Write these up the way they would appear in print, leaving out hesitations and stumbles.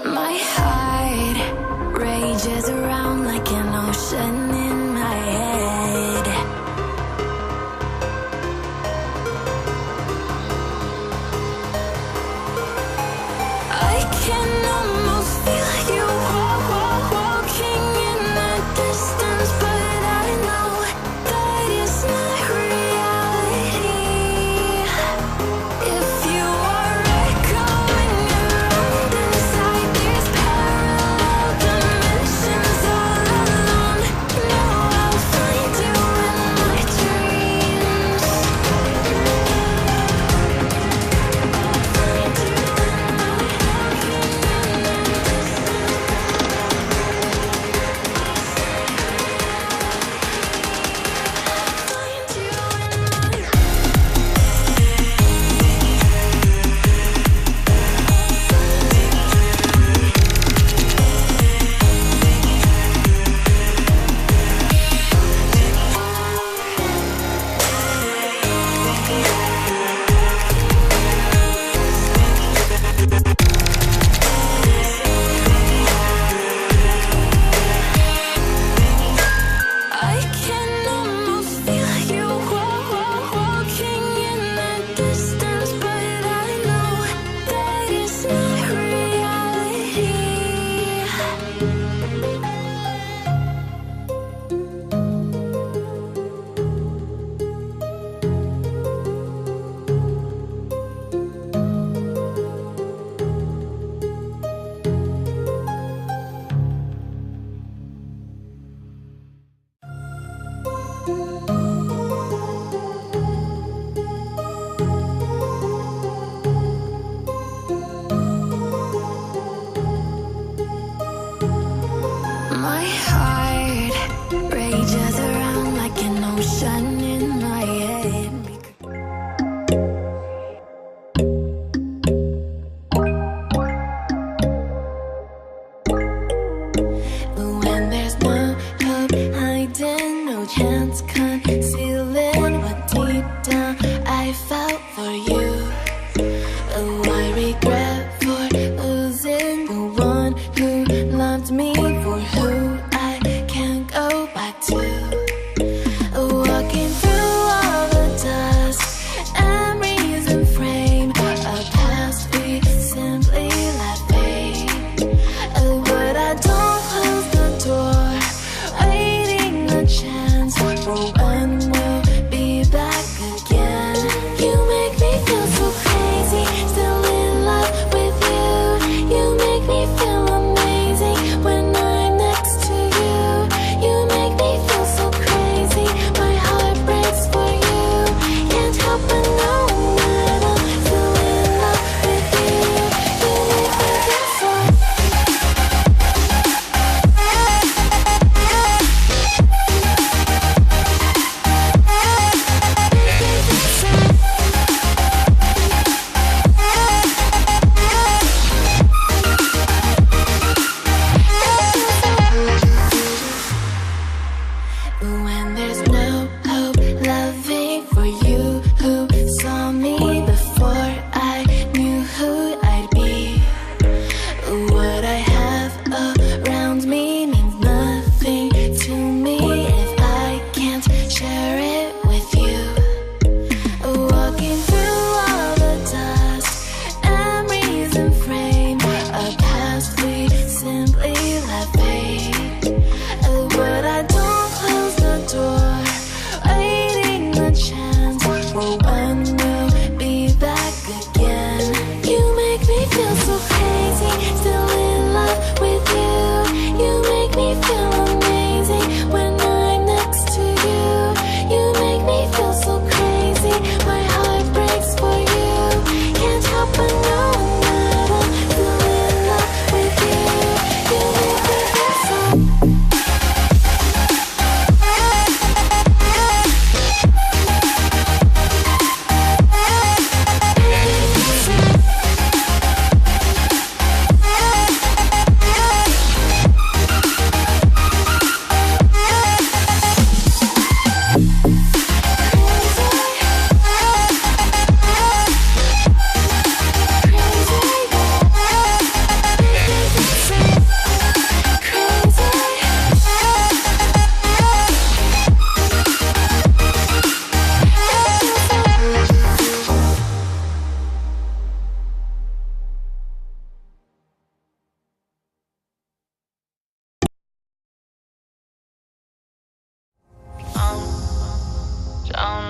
My heart rages around like an ocean in my head. I can almost feel you walking in the distance, but I know that it's not reality. If you are echoing around inside these paradise.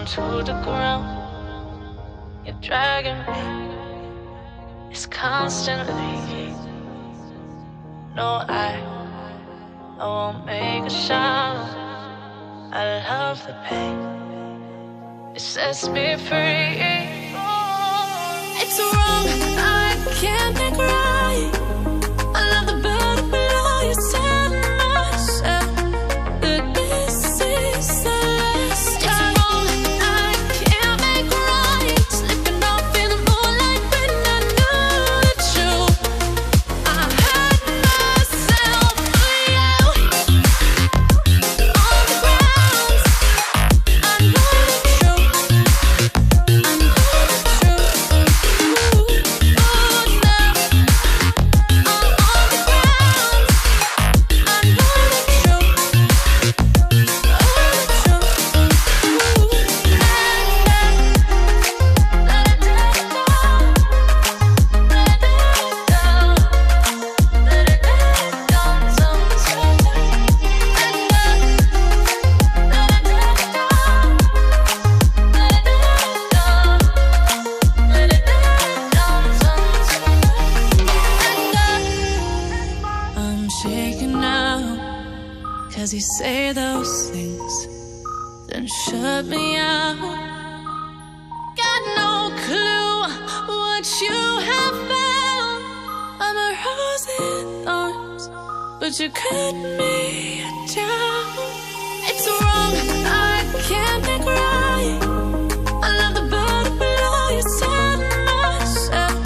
down to the ground. You're dragging me. It's constantly. No, I won't make a sound. I love the pain. It sets me free. It's wrong, I can't make right. I love the bird below you, tell myself that this is the last time. It's wrong, I can't make right. Slipping off in the moonlight when I knew the truth. I hurt myself for you. On the ground, I know the truth. I know the truth. Ooh, now I'm on the ground. I know the truth. I'm shaking now, 'cause you say those things, then shut me out. Got no clue what you have found. I'm a rose in thorns, but you cut me down. It's wrong, I can't make right. I love the bird below you, tell myself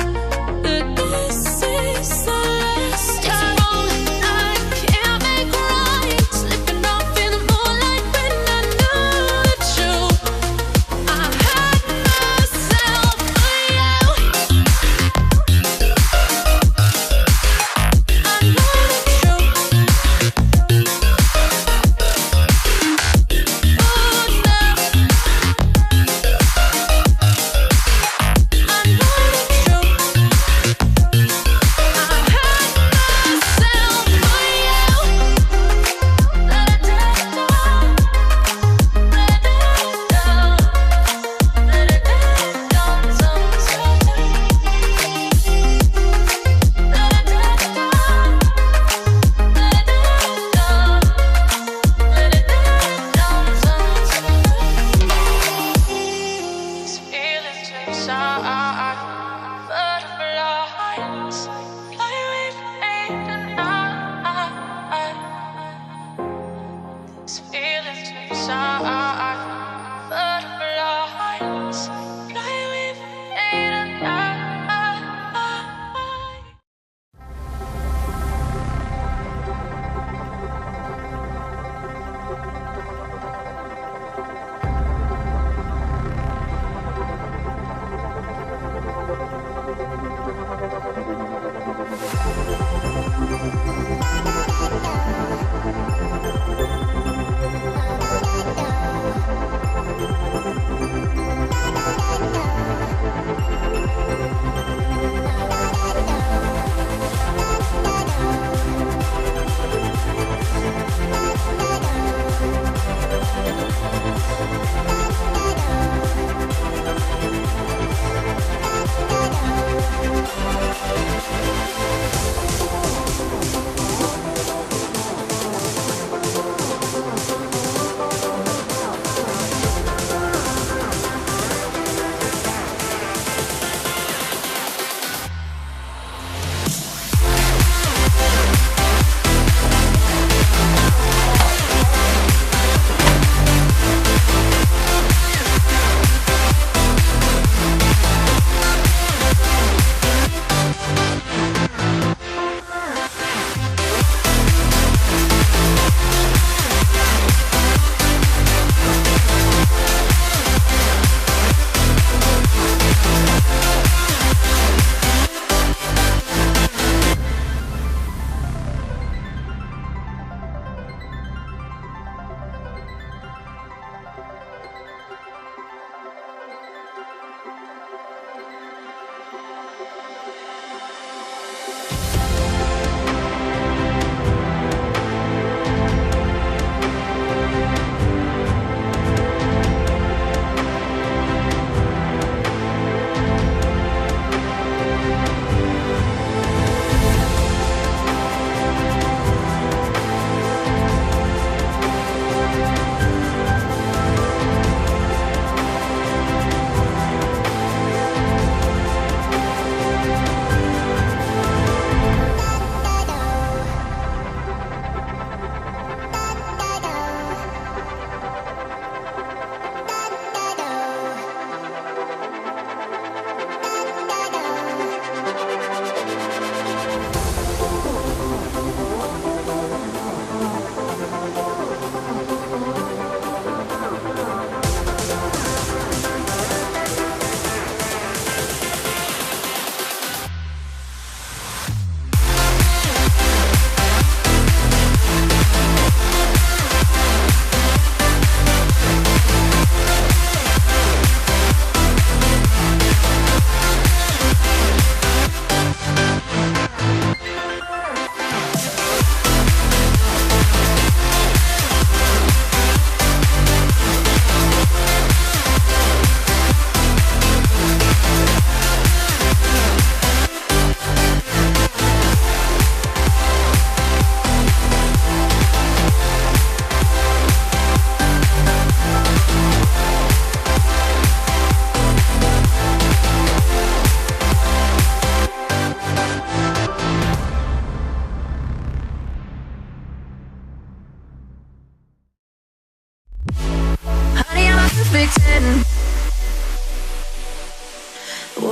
that this is the last time. It's wrong, I can't make right. Slipping off in the moonlight when I knew the truth. I hurt myself for you. I know the truth. Ooh, now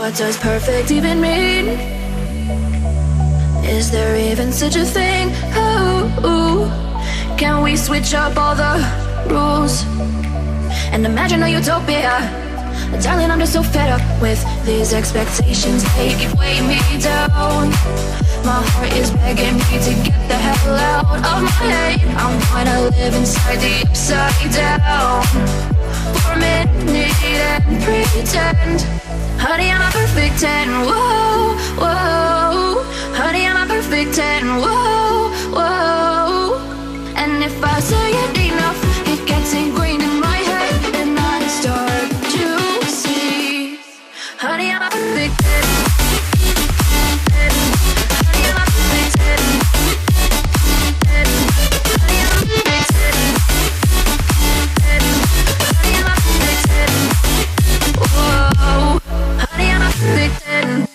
What does perfect even mean? Is there even such a thing? Ooh, can we switch up all the rules and imagine a utopia? Darling, I'm just so fed up with these expectations. They keep weighing me down. My heart is begging me to get the hell out of my head. I'm gonna live inside the upside down for a minute and pretend. Honey, I'm a perfect 10. Whoa, whoa. Honey, I'm a perfect 10. Whoa, whoa. And if I say it enough, it gets ingrained in my head, and I start to see. Honey, I'm a perfect 10. Honey, I'm a perfect 10. Honey, I'm a perfect 10. Honey, I'm a perfect 10. Whoa. Honey, I'm a perfect 10.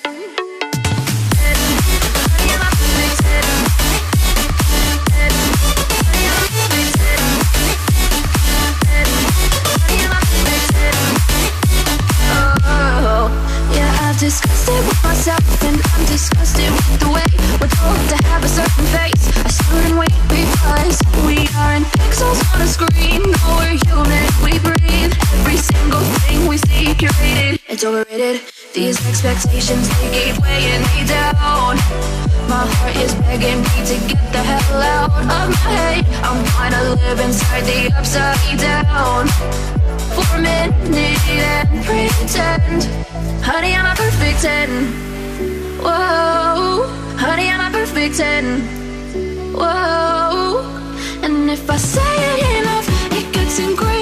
Disgusted with myself, and I'm disgusted with the way we're told to have a certain face. I stood and wait because we aren't pixels on a screen. No, we're human, we breathe. Every single thing we see curated, it's overrated. These expectations, they keep weighing me down. My heart is begging me to get the hell out of my head. I'm trying to live inside the upside down for a minute and pretend. Honey, I'm a perfect 10. Whoa. Honey, I'm a perfect 10. Whoa. And if I say it enough, it gets ingrained.